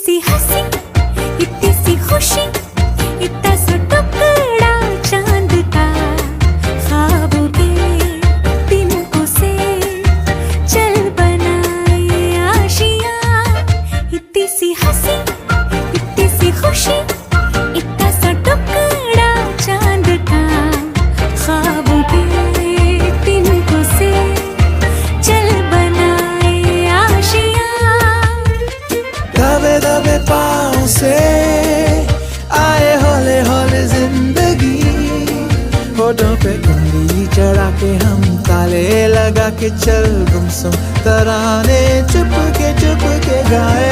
सी हंसी, इतनी सी खुशी, इतना सा टुकड़ा चांद का, ख्वाबों के तिनकों से चल बनाए आशियां। इतनी सी हंसी, इतनी सी खुशी, इतना सा टुकड़ा चांद का, ख्वाबों के तिनकों से चल बनाए आशियां। दबे दबे पाँव से आए हौले हौले जिंदगी, होठों पे उंगली चढ़ा के हम ताले लगा के चल गुमसुम तराने चुप के गाए।